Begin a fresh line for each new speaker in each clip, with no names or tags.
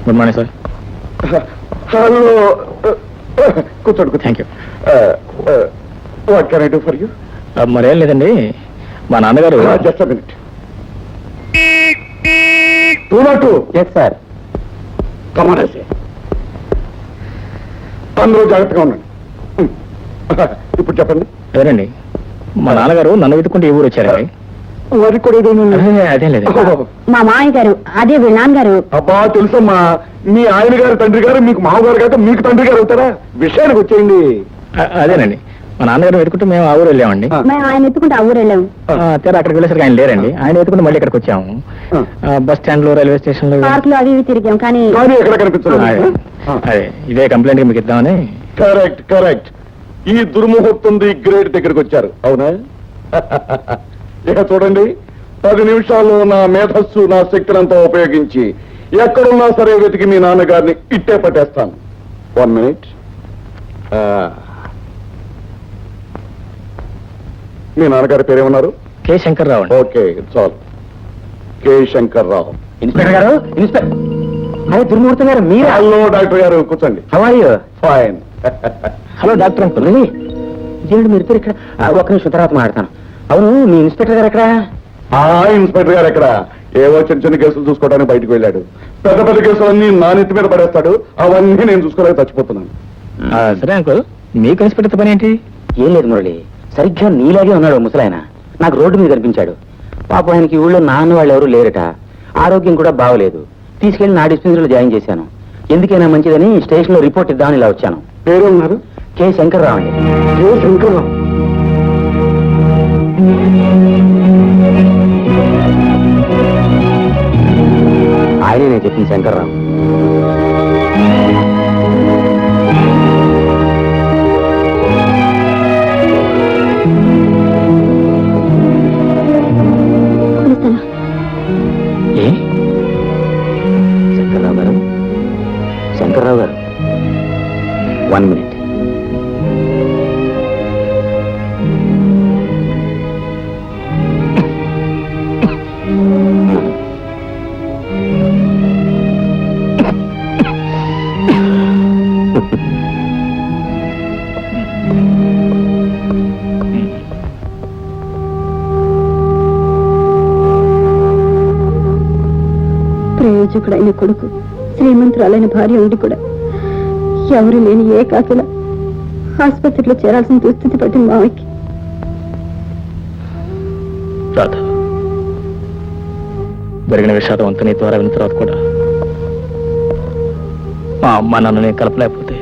Good morning sir.
Hello, కూర్చోండి.
Thank you.
What can I do for you?
మరేం లేదండి, మా నాన్నగారు.
Just minute. 202.
Yes sir.
కమానేసి అందరూ జాగ్రత్తగా ఉండండి. ఇప్పుడు చెప్పండి.
ఎవరండి? మా నాన్నగారు నన్ను వెతుకుంటే ఈ ఊరు వచ్చారండి.
వారికి కూడా ఏదో
అదేం లేదు.
మా మామయ్య గారు, అదే వీళ్ళ నాన్నగారు.
అబ్బా తెలుసమ్మా, మీ ఆయన గారు తండ్రి గారు మీకు మామగారు కాక మీకు తండ్రి గారు అవుతారా? విషయానికి వచ్చేయండి.
అదేనండి, మా నాన్నగారు వెతుకుంటే మేము ఆ ఊరు వెళ్ళామండి.
మేము ఆయన ఎత్తుకుంటే ఆ ఊరు వెళ్ళాము.
తీరా అక్కడికి వెళ్ళేసరికి ఆయన లేరండి. ఆయన వెతుకుంటే మళ్ళీ ఇక్కడికి వచ్చాము. బస్ స్టాండ్ లో, రైల్వే స్టేషన్ లో,
పార్క్ లో అవి ఇవి తిరిగాం కానీ
కానీ ఎక్కడ కనిపించలేదు.
అదే ఇదే కంప్లైంట్ మీకు ఇద్దామని.
Correct correct. ఈ దుర్ముహూర్తం గ్రేట్ దగ్గరికి వచ్చారు, అవునా? ఇక చూడండి, 10 నిమిషాల్లో నా మేధస్సు, నా శక్తినంతా ఉపయోగించి ఎక్కడున్నా సరే వెతికి మీ నాన్నగారిని ఇట్టే పట్టేస్తాను. 1 minute. మీ నాన్నగారి పేరేమన్నారు?
కె శంకర్రావు అండి.
Okay, it's all. K Shankar Rao.
Inspector గారు, అదే దుర్మూర్తి గారు మీరు.
హలో డాక్టర్ గారు, కూర్చోండి.
How are you?
Fine.
Hello doctor uncle. ఇదేంటి మీరు ఇక్కడ? ఒక్క నిమిషం తర్వాత మాట్లాడతాను. అవును, మీ ఇన్స్పెక్టర్ గారు ఎక్కడ?
ఇన్స్పెక్టర్ గారు ఎక్కడ? ఏవో చిన్న చిన్న కేసులు చూసుకోవడానికి బయటకు వెళ్ళాడు. పెద్ద పెద్ద కేసులన్నీ నా నెత్తి మీద పడేస్తాడు. అవన్నీ నేను చూసుకోలేక చచ్చిపోతున్నాను.
సరే అంకుల్, మీకు ఇన్స్పెక్టర్ పని ఏంటి?
ఏం లేదు మురళి, సరిగ్గా నీలాగే ఉన్నాడు ముసలాయన. నాకు రోడ్డు మీద కనిపించాడు. పాపం ఆయనకి ఊళ్ళో నాన్న వాళ్ళు ఎవరు లేరట. ఆరోగ్యం కూడా బాగోలేదు. తీసుకెళ్లి నా డిస్పెన్సరీలో జాయిన్ చేశాను. ఎందుకైనా మంచిదని స్టేషన్ లో రిపోర్ట్ ఇద్దామని ఇలా వచ్చాను.
పేరున్నారు?
కె శంకర్రావు అండి.
కె శంకర్రావు.
ఆయనే నేను చెప్పింది శంకర్రావు.
ఏ
శంకర్రావు గారు, శంకర్రావు గారు, 1 minute.
ప్రయోజకుడైన కొడుకు, శ్రీమంతురాలైన భార్య ఉండి కూడా ఎవరు లేని ఏ కాకిల ఆసుపత్రిలో చేరాల్సిన దుస్థితి పట్టింది మావయ్యకి.
రాధ, జరిగిన విషాదం అంతా నీ ద్వారా విన్న తర్వాత కూడా మా అమ్మ నాన్నని కలపలేకపోతే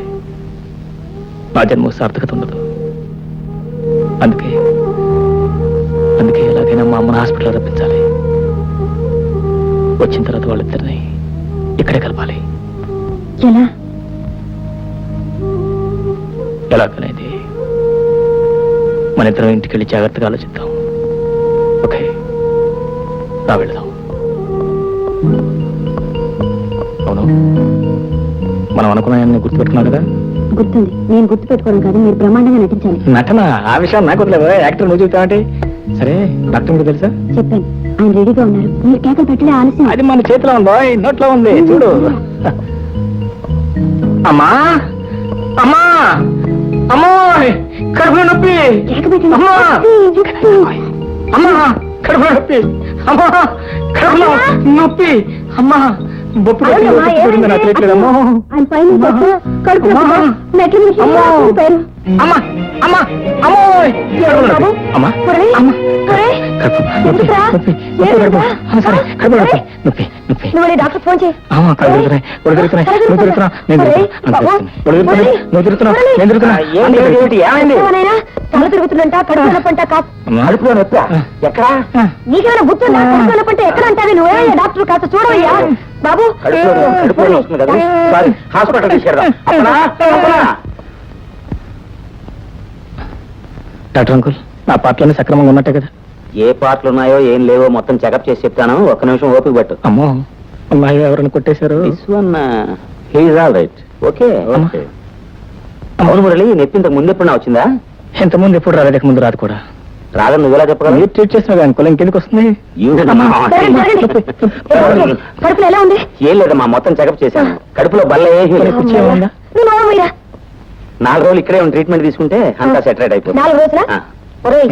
నా జన్మ సార్థకత ఉండదు. అందుకే ఎలాగైనా మా అమ్మని హాస్పిటల్ రప్పించాలి. వచ్చిన తర్వాత వాళ్ళిద్దరిని ఇక్కడే కలపాలి.
ఎలా?
ఎలాగనేది మన ఇద్దరం ఇంటికి వెళ్ళి జాగ్రత్తగా ఆలోచిద్దాం. ఓకే, రా వెళదాం. అవును, మనం అనుకున్నాయన్ని గుర్తుపెట్టుకున్నావు కదా?
గుర్తుంది. నేను గుర్తు పెట్టుకోవడం కాదు, మీరు బ్రహ్మాండంగా నటించాలి.
నటన ఆ విషయం నాకు వదిలేవా? యాక్టర్ నువ్వు చెబుతావంటే. సరే, డాక్టర్ మీకు తెలుసా?
చెప్పాను, ఆయన రెడీగా ఉన్నారు. మీరు కేకలు పెట్టలే, ఆలస్యం.
అది మన చేతిలో ఉందో, నోట్లో ఉంది, చూడు. అమ్మా అమ్మా అమ్మా, కడుపులో నొప్పి.
కేక పెట్టండి.
అమ్మా అమ్మా, కడుపులో నొప్పి. అమ్మా, కడుపులో నొప్పి. అమ్మా, బొప్పుడు నాకు తెలియట్లేదమ్మా.
ఆయన పైన కడుపు మెట్ల నుంచి పేరు.
అమ్మా అమ్మా అమ్మో, అమ్మా
నువ్వు డాక్టర్ ఫోన్ చేయి. తల తిరుగుతుందంట, కడుపు నొప్పంట.
అడుపులో నొప్పి ఎక్కడా?
నీకేమైనా గుర్తుందా? కడుపు నొప్పంటే ఎక్కడ అంటావే నువ్వే? డాక్టర్ కాస్త చూడవయ్యా బాబు.
హాస్పిటల్ తీసుకెళ్దాం.
డాక్టర్ అంకుల్, నా పాటలన్నీ సక్రమంగా ఉన్నట్టే కదా?
ఏ పాటలు ఉన్నాయో ఏం లేవో మొత్తం చెకప్ చేసి చెప్తాను. ఒక్క నిమిషం ఓపిక పట్టు.
అమ్మో, అమ్మాయి ఎవరైనా కొట్టేశారు.
ఓకే. అవును మురళి, నెత్తి ఇంతకు ముందు ఎప్పుడన్నా వచ్చిందా?
ఇంతకుముందు ఎప్పుడు రాలేదు, ముందు రాదు కూడా.
రాదని నువ్వు ఎలా చెప్పగలవు?
మీరు ట్రీట్ చేసిన అంకుల్ ఇంకెందుకు వస్తుంది?
కడుపులో ఎలా ఉంది?
ఏం లేదమ్మా, మొత్తం చెకప్ చేశాను. కడుపులో బల్ల ఏమీ లేదు.
ఏముందా?
నువ్వు నోరు మూయరా.
4 రోజులు ఇక్కడే ట్రీట్మెంట్ తీసుకుంటే అంతా సెటరేట్ అయిపోతుంది.
4 రోజులా?
ఆ.
ఒరేయ్,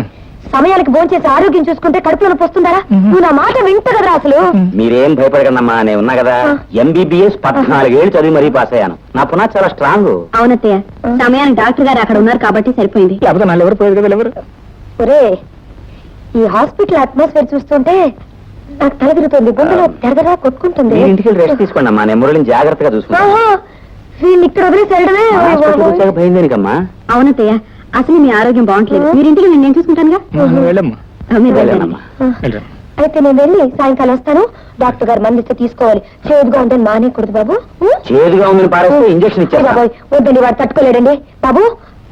సమయానికి భోంచేసి ఆరోగ్యం చూసుకుంటే కడుపులో నొప్పి వస్తుందారా? నువ్వు నా మాట వింట కదరా అసలు.
మీరేం భయపడకండమ్మా, నేను ఉన్నా కదా. MBBS 14 ఏళ్ళు చదివి మరీ పాస్ అయ్యాను. నా పునాది చాలా స్ట్రాంగ్.
అవునత్తయ్య, సమయానికి డాక్టర్ గారు అక్కడ ఉన్నారు కాబట్టి సరిపోయింది.
లేకపోతే నాలుగు ఎవరు పోయేది కదా ఎవరు?
ఒరే, ఈ హాస్పిటల్ అట్మాస్ఫియర్ చూస్తుంటే నాకు తల తిరుగుతుంది, గుండెలో తెరదరా కొట్టుకుంటుంది.
మీరు ఇంటికి రెస్ట్ తీసుకోండి అమ్మా, నేను మురళిని జాగ్రత్తగా చూసుకుంటాను.
ఆహా, వీళ్ళు ఇక్కడ వదిలేసి వెళ్ళడమే.
హాస్పిటల్కి వచ్చాక భయం దేనికమ్మా?
అవునత్తయ్య, అసలు మీ ఆరోగ్యం బాగుంటలేదు. మీరు ఇంటికి నేను చూసుకుంటానుగా.
వెళ్ళమ్మా.
మీరు
వెళ్ళానమ్మా.
వెళ్ళండి. అయితే నేను వెళ్ళి సాయంకాలం వస్తాను. డాక్టర్ గారు మంది ఇస్తే తీసుకోవాలి. చేదుగా ఉంటే మానేయకూడదు బాబు.
చేదుగా ఉందని పారేస్తే ఇంజక్షన్ ఇచ్చారు.
బాబోయ్, వద్దండి, వాడు తట్టుకోలేడండి. బాబు,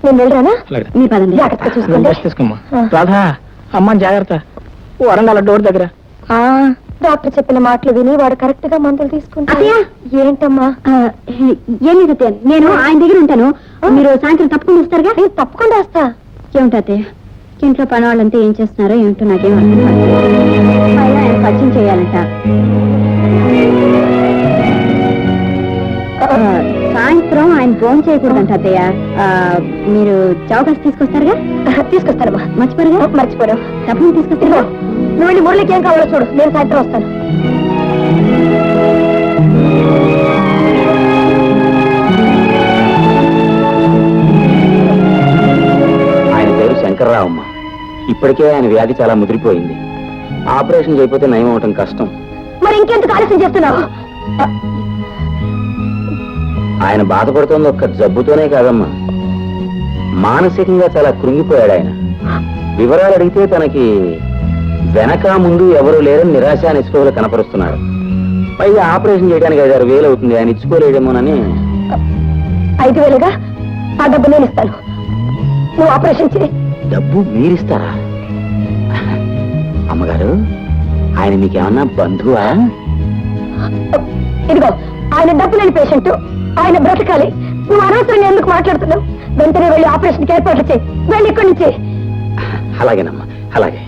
నేను వెళ్ళరానా?
అలాగే.
మీ పదండి, జాగ్రత్తగా చూసుకోండి.
రెస్ట్ తీసుకోమ్మా. రాధా, అమ్మ జాగ్రత్త. వరండాల డోర్ దగ్గర.
డాక్టర్ చెప్పిన మాటలు విని వాడు కరెక్ట్ గా మందులు తీసుకుంటా. ఏంటమ్మా? ఏమి నేను ఆయన దగ్గర ఉంటాను. మీరు సాయంత్రం తప్పకుండా వస్తారుగా? తప్పకుండా వస్తా. ఏమిటా అత్తయ్య, ఇంట్లో పని వాళ్ళంతా ఏం చేస్తున్నారో ఏమిటో నాకేం అర్థం కాదు. ఆయన పరిచయం చేయాలంట. సాయంత్రం ఆయన ఫోన్ చేయకూడదంట అత్తయ్య. మీరు చౌకాసి తీసుకొస్తారుగా? తీసుకొస్తానమ్మా. మర్చిపోరుగా? మర్చిపోరు. తప్పకుండా తీసుకొస్తారా? నువ్వు వెళ్ళి మురళికి ఏం కావాలో చూడు, నేను సాయంత్రం వస్తాను.
ఆయన పేరు శంకర్రావమ్మ. ఇప్పటికే ఆయన వ్యాధి చాలా ముదిరిపోయింది. ఆపరేషన్ చేయకపోతే నయం అవటం కష్టం.
మరి ఇంకెందుకు ఆలస్యం చేస్తున్నావు?
ఆయన బాధపడుతోంది ఒక్క జబ్బుతోనే కాదమ్మా, మానసికంగా చాలా కృంగిపోయాడు ఆయన. వివరాలు అడిగితే తనకి వెనక ముందు ఎవరు లేరని నిరాశ నిస్పృహలు కనపరుస్తున్నాడు. పైగా ఆపరేషన్ చేయడానికి 5,000-6,000 అవుతుంది. ఆయన ఇచ్చుకోలేడేమోనని.
5,000గా? ఆ డబ్బు నేను ఇస్తాను, నువ్వు ఆపరేషన్ చేయి.
డబ్బు మీరిస్తారా? అమ్మగారు, ఆయన మీకేమన్నా బంధువా?
ఇదిగో, ఆయన డబ్బు లేని పేషెంట్, ఆయన బ్రతకాలి. నువ్వు అనవసరంగా ఎందుకు మాట్లాడుతున్నావు? వెంటనే వెళ్ళి ఆపరేషన్కి ఏర్పాట్లు చేయి. వెళ్ళి ఇక్కడి నుంచి.
అలాగేనమ్మా, అలాగే.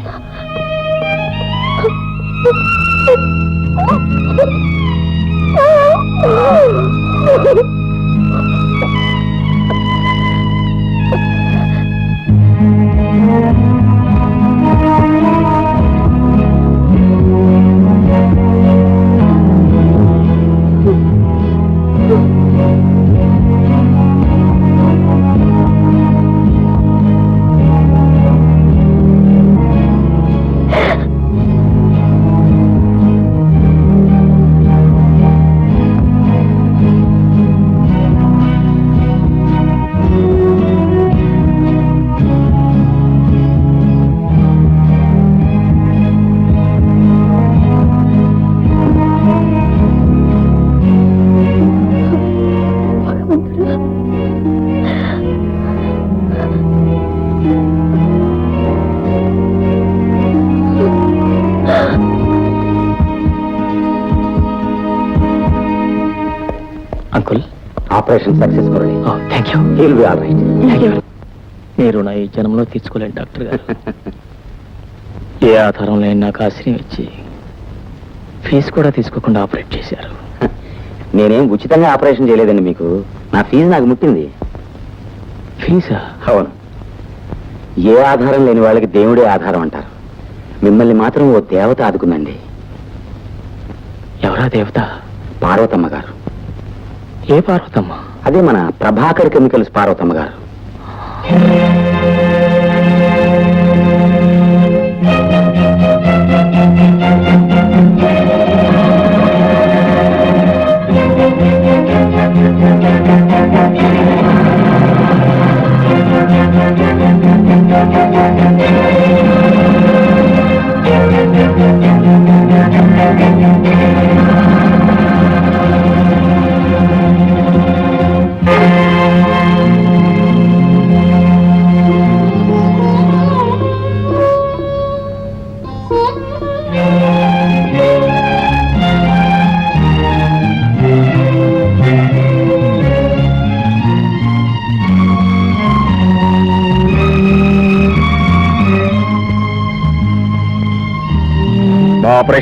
Uncle,
operation successful.
Thank you.
He'll be all right.
మీరు నా ఈ జన్మలో తీర్చుకోలేండి డాక్టర్ గారు. ఏ ఆధారం లేని నాకు ఆశ్రయం ఇచ్చి ఫీజు కూడా తీసుకోకుండా ఆపరేట్ చేశారు.
నేనేం ఉచితంగా ఆపరేషన్ చేయలేదండి మీకు. నా ఫీజు నాకు ముట్టింది.
ఫీజా?
అవును. ఏ ఆధారం లేని వాళ్ళకి దేవుడే ఆధారం అంటారు. మిమ్మల్ని మాత్రం ఓ దేవత ఆదుకుందండి.
ఎవరా దేవత?
పార్వతమ్మ గారు.
ఏ పార్వతమ్మ?
అదే మన ప్రభాకర్ కెమికల్స్ పార్వతమ్మ గారు.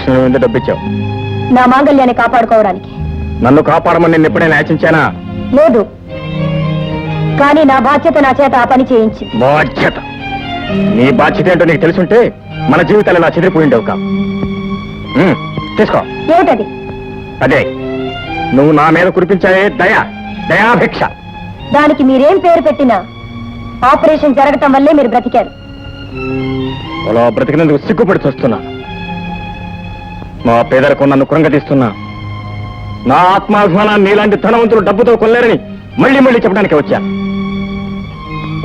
ఆపరేషన్ మీద డబ్బు ఇచ్చావు?
నా మాంగళ్యాన్ని కాపాడుకోవడానికి.
నన్ను కాపాడమని నేను ఎప్పుడైనా యాచించానా?
లేదు, కానీ నా బాధ్యత నా చేత ఆ పని చేయించింది.
బాధ్యత? నీ బాధ్యత ఏంటో నీకు తెలుసుంటే మన జీవితాలు ఇలా చెదిరిపోయిండవు కా. తీసుకో.
ఏమిటది?
అదే నువ్వు నా మీద కురిపించావే దయాభిక్ష.
దానికి మీరేం పేరు పెట్టినా ఆపరేషన్ జరగటం వల్లే మీరు బ్రతికారు.
అలా బ్రతికినందుకు సిగ్గుపడి చూస్తున్నా. మా పేదలకు నన్ను కృంగతీస్తున్నా. నా ఆత్మాభిమానాన్ని నీలాంటి ధనవంతులు డబ్బుతో కొల్లేరని మళ్ళీ మళ్ళీ చెప్పడానికి వచ్చా.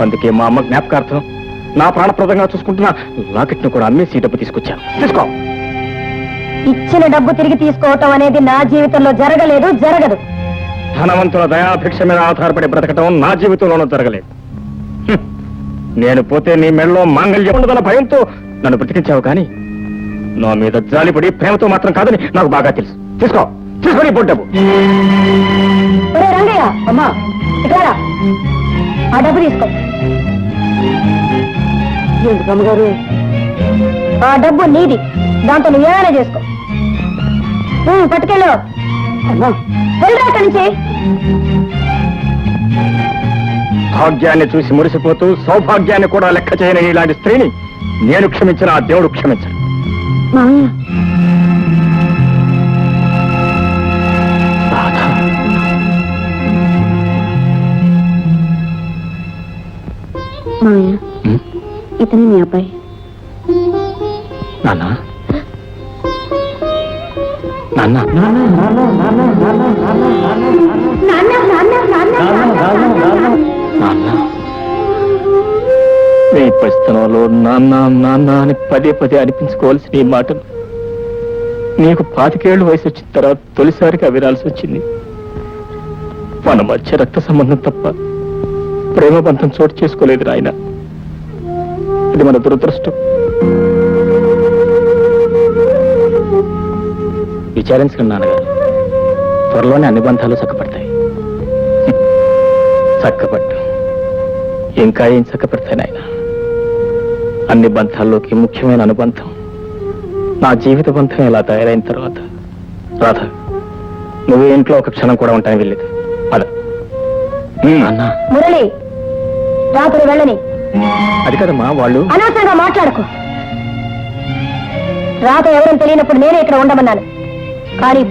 అందుకే మా అమ్మ జ్ఞాపకార్థం నా ప్రాణప్రదంగా చూసుకుంటున్నా లాకెట్ను కూడా అమ్మేసి డబ్బు తీసుకొచ్చాను. తీసుకో.
ఇచ్చిన డబ్బు తిరిగి తీసుకోవటం అనేది నా జీవితంలో జరగలేదు, జరగదు.
ధనవంతుల దయాభిక్ష మీద ఆధారపడి బ్రతకటం నా జీవితంలోనూ జరగలేదు. నేను పోతే నీ మెడలో మాంగళ్యం ఉండదన్న భయంతో నన్ను బ్రతికించావు, కానీ నా మీద జాలిపడి ప్రేమతో మాత్రం కాదని నాకు బాగా తెలుసు. తీసుకో, తీసుకొని డబ్బు.
ఒరే రంగయ్య, అమ్మా ఇట్లా ఆ డబ్బు తీసుకో. అమ్మగారు, ఆ డబ్బు నీది, దాంతో నువ్వేమైనా చేసుకో. పట్టుకెళ్ళు, వెళ్ళరా అక్కడి నుంచి.
భాగ్యాన్ని చూసి మురిసిపోతూ సౌభాగ్యాన్ని కూడా లెక్క చేయని ఇలాంటి స్త్రీని నేను క్షమించిన ఆ దేవుడు క్షమించడు.
ఇతనే మీ అబ్బాయి.
నాన్న, నాన్న, నాన్న, నీ పరిస్థితుల్లో నాన్న నాన్న అని పదే పదే అనిపించుకోవాల్సిన ఈ మాటలు నీకు 25 ఏళ్ళు వయసు వచ్చిన తర్వాత తొలిసారిగా వినాల్సి వచ్చింది. మన మధ్య రక్త సంబంధం తప్ప ప్రేమ బంధం చోటు చేసుకోలేదు నాయన. ఇది మన దురదృష్టం. విచారించకండి నాన్నగారు, త్వరలోనే అన్ని బంధాలు చక్కపడతాయి. చక్కపట్టు ఇంకా ఏం చక్కపడతాయి నాయన. అన్ని బంధాల్లోకి ముఖ్యమైన అనుబంధం నా జీవిత బంధం ఇలా తయారైన తర్వాత రాధ, నువ్వు ఇంట్లో ఒక క్షణం కూడా ఉంటాను వెళ్ళేది. అద అన్న
మురళి, రాత్రి వెళ్ళని.
అది కదమ్మా, వాళ్ళు
అనవసరంగా మాట్లాడకు. రాత ఎవరని తెలియనప్పుడు నేనే ఇక్కడ ఉండమన్నాను, కానీ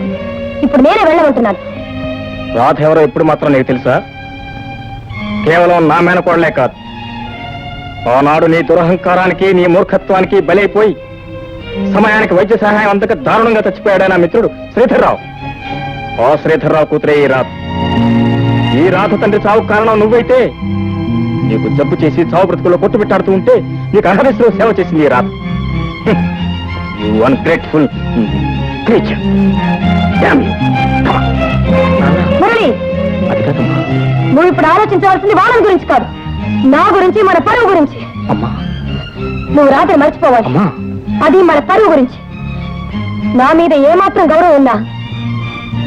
ఇప్పుడు నేనే వెళ్ళమంటున్నాను.
రాధ ఎవరో ఇప్పుడు మాత్రం నీకు తెలుసా? కేవలం నా మేనకోడలే కాదు, ఆనాడు నీ దురహంకారానికి నీ మూర్ఖత్వానికి బలైపోయి సమయానికి వైద్య సహాయం అంతగా దారుణంగా చచ్చిపోయాడు నా మిత్రుడు శ్రీధర్రావు. ఆ శ్రీధర్రావు కూతురే ఈ రాధ. ఈ రాధ తండ్రి చావు కారణం నువ్వైతే నీకు జబ్బు చేసి చావు బ్రతుకుల్లో కొట్టు పెట్టాడుతూ ఉంటే నీకు అహర్నిశలో సేవ చేసింది ఈ Radha. You ungrateful creature.
Murali,
అది కదమ్మా,
నువ్వు ఇప్పుడు ఆలోచించవలసింది వాళ్ళ గురించి కాదు, నా గురించి, మన పరువు గురించి.
అమ్మా,
నువ్వు రాత్రి మర్చిపోవాలి.
అమ్మా,
అది మన పరువు గురించి. నా మీద ఏమాత్రం గౌరవం ఉన్నా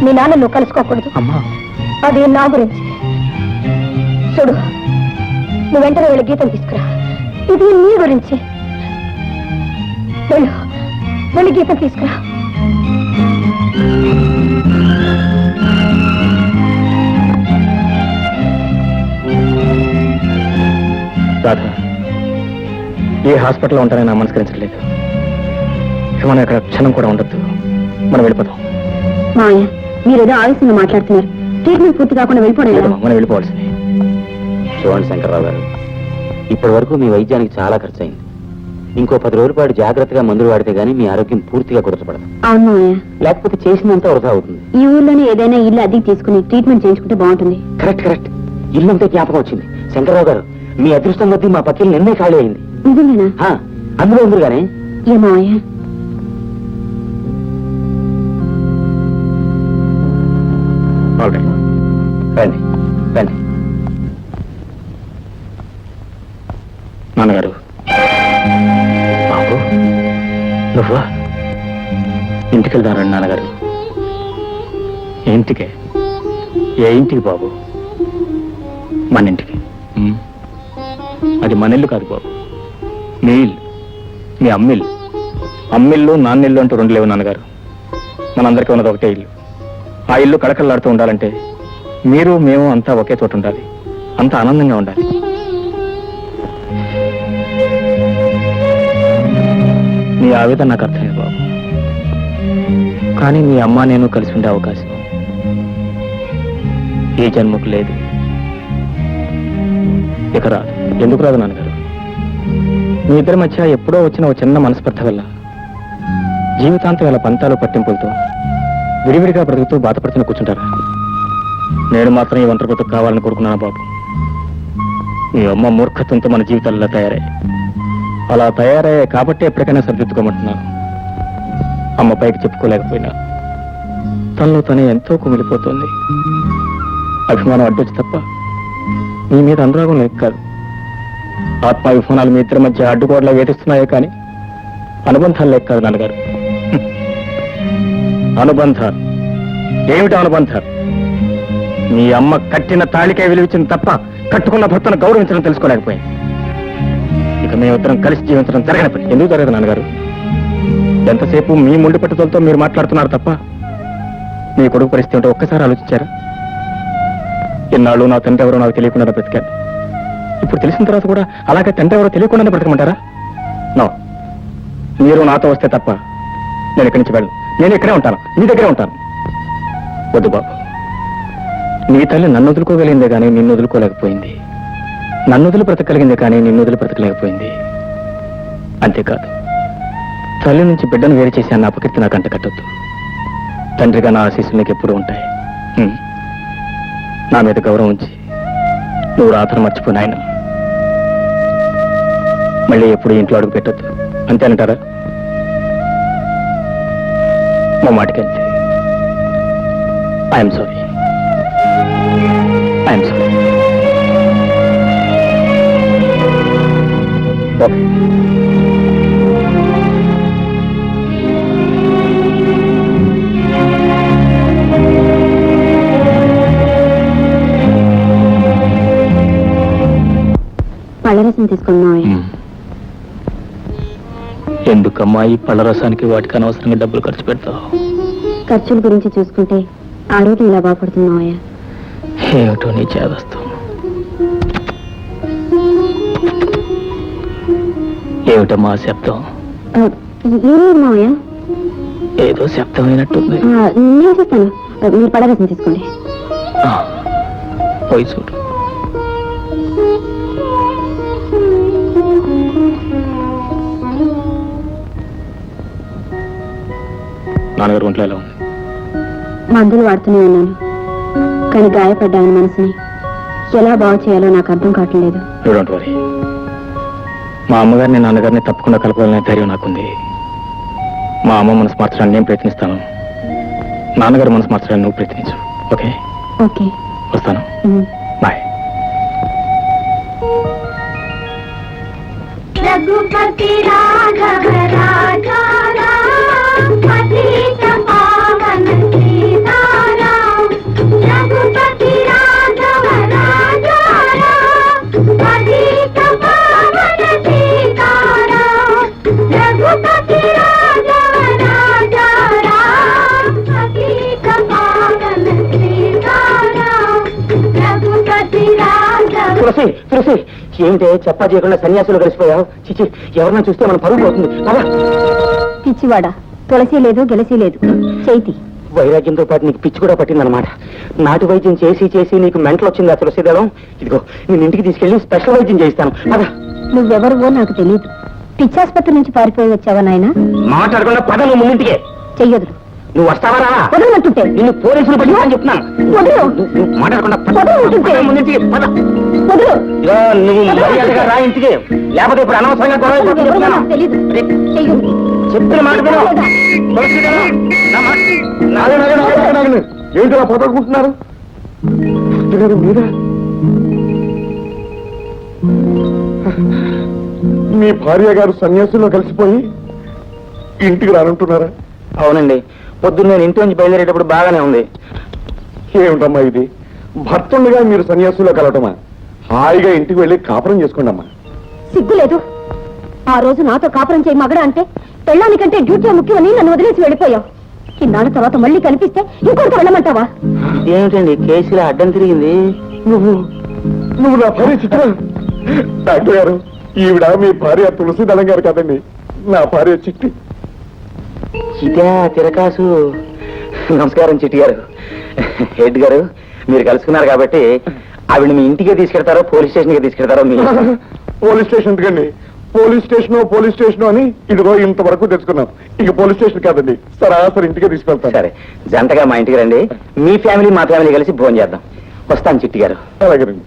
మీ నాన్న నువ్వు కలుసుకోకూడదు.
అమ్మా,
అది నా గురించి. చూడు, నువ్వు వెంటనే వెళ్ళి గీతం తీసుకురా. ఇది నీ గురించి. వెళ్ళు, వెళ్ళి గీతం తీసుకురా.
రాధ, ఏ హాస్పిటల్లో ఉంటానని నాకు మనస్కరించట్లేదు. మనం ఇక్కడ క్షణం కూడా ఉండొద్దు, మనం వెళ్ళిపోతాం.
మావయ్య, మీరేదో ఆవేశంగా మాట్లాడుతున్నారు. ట్రీట్మెంట్ పూర్తి కాకుండా వెళ్ళిపోవడం
లేదమ్మా, మనం వెళ్ళిపోవాల్సింది.
చూడండి శంకర్రావు గారు, ఇప్పటి వరకు మీ వైద్యానికి చాలా ఖర్చు అయింది. ఇంకో 10 రోజుల పాటు జాగ్రత్తగా మందులు వాడితే గానీ మీ ఆరోగ్యం పూర్తిగా కుదరపడదు.
అవును మావయ్య,
లేకపోతే చేసినంత వృధా అవుతుంది.
ఈ ఊర్లోనే ఏదైనా ఇల్లు అద్దెకి తీసుకుని ట్రీట్మెంట్ చేయించుకుంటే బాగుంటుంది.
Correct correct. ఇల్లు అంతే జ్ఞాపకం వచ్చింది. శంకర్రావు గారు, మీ అదృష్టం కొద్దీ మా పక్కన నిన్నే ఖాళీ అయింది.
నిజమేనా?
అందులో ఉంది కానీ
ఏ మావయ్య?
రండి రండి.
నాన్నగారు, బాబు నువ్వా? ఇంటికి వెళ్దానండి నాన్నగారు. ఇంటికే? ఏ ఇంటికి బాబు? మన ఇంటికి. అది మన ఇల్లు కాదు బాబు, మీ ఇల్లు, మీ అమ్మిల్లు. అమ్మిల్లు నాన్నిల్లు అంటూ రెండు లేవు నాన్నగారు. మనందరికీ ఉన్నది ఒకటే ఇల్లు. ఆ ఇల్లు కళకళలాడుతూ ఉండాలంటే మీరు మేము అంతా ఒకే చోట ఉండాలి, అంతా ఆనందంగా ఉండాలి. మీ ఆవేదన నాకు అర్థమైంది బాబు. కానీ మీ అమ్మ నేను కలిసి ఉండే అవకాశం ఈ జన్మకు లేదు, ఇక రాదు. ఎందుకు రాదు నాన్నగారు? మీ ఇద్దరి మధ్య ఎప్పుడో వచ్చిన ఒక చిన్న మనస్పర్ధ వల్ల జీవితాంతం ఇలా పంతాలు పట్టింపులతో విడివిడిగా బ్రతుకుతూ బాధపడుతున్న కూర్చుంటారా? నేను మాత్రం ఈ ఒంటరి బ్రతుకు కావాలని కోరుకున్నాను బాబు. మీ అమ్మ మూర్ఖత్వంతో మన జీవితాల్లో అలా తయారయ్యాయి కాబట్టి ఎప్పటికైనా సరిదిద్దుకోమంటున్నాను. అమ్మ పైకి చెప్పుకోలేకపోయినా తనలో తనే ఎంతో కుమిలిపోతుంది. అభిమానం అడ్డొచ్చి తప్ప మీ మీద అనురాగం లేక కాదు. ఆత్మాభిమానాలు మీ ఇద్దరి మధ్య అడ్డుగోడలా వేధిస్తున్నాయే కానీ అనుబంధాలు లేక కాదు నాన్నగారు. అనుబంధాలు ఏమిటి? అనుబంధాలు మీ అమ్మ కట్టిన తాళికే విలువించింది తప్ప కట్టుకున్న భర్తను గౌరవించడం తెలుసుకోలేకపోయింది. ఇక మేమిద్దరం కలిసి జీవించడం జరగని పని. ఎందుకు జరగదు నాన్నగారు? ఎంతసేపు మీ ముండి పట్టుదలతో మీరు మాట్లాడుతున్నారు తప్ప మీ కొడుకు పరిస్థితి ఉంటే ఒక్కసారి ఆలోచించారా? ఇన్నాళ్ళు నా తండ్రి ఎవరో నాకు తెలియకుండా బ్రతికాను. ఇప్పుడు తెలిసిన తర్వాత కూడా అలాగే తండ్రి ఎవరో తెలియకుండానే బ్రతకమంటారా? నో, మీరు నాతో వస్తే తప్ప నేను ఇక్కడి నుంచి వెళ్ళను. నేను ఇక్కడే ఉంటాను, మీ దగ్గరే ఉంటాను. వద్దు బాబు, నీ తల్లి నన్ను వదులుకోగలిగిందే కానీ నిన్ను వదులుకోలేకపోయింది. నన్ను వదిలి బ్రతకగలిగిందే కానీ నిన్ను వదిలి బ్రతకలేకపోయింది. అంతేకాదు, తల్లి నుంచి బిడ్డను వేరు చేసి అన్న అపకీర్తి నాకు అంట కట్టొద్దు. తండ్రిగా నా ఆశీస్సులు నీకు ఎప్పుడూ ఉంటాయి. నా మీద గౌరవం ఉంచి నువ్వు రాత్రి మర్చిపోయిన ఆయన మళ్ళీ ఎప్పుడు ఇంట్లో అడుగు పెట్టొద్దు. అంతేనంటారా? మా మాటకంతే. I'm sorry. I'm sorry. Okay.
పళ్ళరసం తీసుకున్నావయ్యా.
ఎందుకమ్మా ఈ పళ్ళ రసానికి వాటికి అనవసరంగా డబ్బులు ఖర్చు పెడతావు?
ఖర్చుల గురించి చూసుకుంటే ఆరోగ్యం ఇలా బాగుపడుతున్నావయ్యా.
ఏమిటో నీ చేదస్తాం. ఏమిటమ్మా శబ్దం?
ఏం మావయ్యా?
ఏదో శబ్దం అయినట్టుంది.
నేను చూస్తాను, మీరు పళ్ళరసం తీసుకోండి.
పోయి చూడు. నాన్నగారు ఒంట్లో ఎలా ఉంది?
మందులు వాడుతూనే ఉన్నాను, కానీ గాయపడ్డాను మనసుని ఎలా బాగు చేయాలో నాకు అర్థం కావట్లేదు.
Don't worry. మా అమ్మగారిని నాన్నగారిని తప్పకుండా కలపాలనే ధైర్యం నాకుంది. మా అమ్మ మనసు మార్చడానికి నేను ప్రయత్నిస్తాను, నాన్నగారు మనసు మార్చడానికి నువ్వు ప్రయత్నించు. ఓకే?
ఓకే,
వస్తాను. బాయ్.
రఘుపతి రాఘవ రాజా రామ్ పతిత పావన సీతారాం. రఘుపతి రాఘవ రాజా రామ్ పతిత పావన సీతారాం. రఘుపతి రాఘవ రాజా రామ్ పతిత పావన సీతారాం. రఘుపతి రాఘవ.
తులసి, తులసి, ఏమిటే చెప్పా చేయకుండా సన్యాసులు కలిసిపోయావు? చిచి, ఎవరన్నా చూస్తే మన పరువు పోతుంది.
పిచ్చివాడా, తులసి లేదు గెలసి లేదు, చైతి.
వైరాగ్యంతో పాటు నీకు పిచ్చి కూడా పట్టిందనమాట. నాటు వైద్యం చేసి చేసి నీకు మెంటలు వచ్చిందా తులసిదళం? ఇదిగో నేను ఇంటికి తీసుకెళ్లి స్పెషల్ వైద్యం చేయిస్తాను. పద.
నువ్వెవరువో నాకు తెలియదు. పిచ్చాసుపత్రి నుంచి పారిపోయి వచ్చావా నాయన?
మాట్లాడకుండా పద, నువ్వు ముందుంటికే.
చెయ్యదురు.
నువ్వు వస్తావా రావా?
వదలమంటుంటే.
నిన్ను పోలీసులు పట్టిందని చెప్తున్నాను.
వదలు.
నువ్వు మాట్లాడకుండా పద.
వదలమంటుంటే.
పద ముందుంటికి, పద.
వదలు.
ఇదిగో, నువ్వు మర్యాదగా రా ఇంటికి, లేకపోతే ఇప్పుడు అనవసరంగా గొడవ అయిపోతుంది
ఎవరో
చెప్తున్నాను.
నాకు తెలీదు. చెయ్యదు.
చెప్పిన మాట విను. తులసిదళం, నా మాట.
ఏంటి అలా పొదలుకుంటున్నారు? మీరా? మీ భార్య గారు సన్యాసుల్లో కలిసిపోయి ఇంటికి రానంటున్నారా?
అవునండి, పొద్దున్న నేను ఇంటి నుంచి బయలుదేరేటప్పుడు బాగానే ఉంది.
ఏమిటమ్మా ఇది? భర్తుండగా మీరు సన్యాసుల్లో కలవటమా? హాయిగా ఇంటికి వెళ్ళి కాపురం చేసుకోండి అమ్మా.
సిగ్గులేదు. ఆ రోజు నాతో కాపురం చేయి మగడ అంటే పెళ్ళానికంటే డ్యూటీ ముఖ్యమని నన్ను వదిలేసి వెళ్ళిపోయావు. ఇన్నాళ్ళ తర్వాత మళ్ళీ కనిపిస్తే ఇంకొకటి వెళ్ళమంటావా?
ఏమిటండి కేసులో అడ్డం తిరిగింది?
నువ్వు నా భార్య చిత్ర. డాక్టర్ గారు, ఈవిడ మీ భార్య తులసిదళం గారు కదండి, నా భార్య చిట్టి.
ఇదే తిరకాసు. నమస్కారం చిట్టి గారు. హెడ్ గారు, మీరు కలుసుకున్నారు కాబట్టి ఆవిడ మీ ఇంటికే తీసుకెళ్తారో పోలీస్ స్టేషన్కి తీసుకెళ్తారో మీ
పోలీస్ స్టేషన్ ఎందుకండి? పోలీస్ స్టేషన్ అని ఇదిగో ఇంతవరకు తెచ్చుకున్నాం. ఇక పోలీస్ స్టేషన్ కాదండి, సరాసరి ఇంటికే తీసుకెళ్తాను.
సరే, జంటగా మా ఇంటికి రండి. మీ ఫ్యామిలీ మా ఫ్యామిలీ కలిసి భోజనం చేద్దాం. వస్తాను చిట్టి గారు.
అలాగేనండి.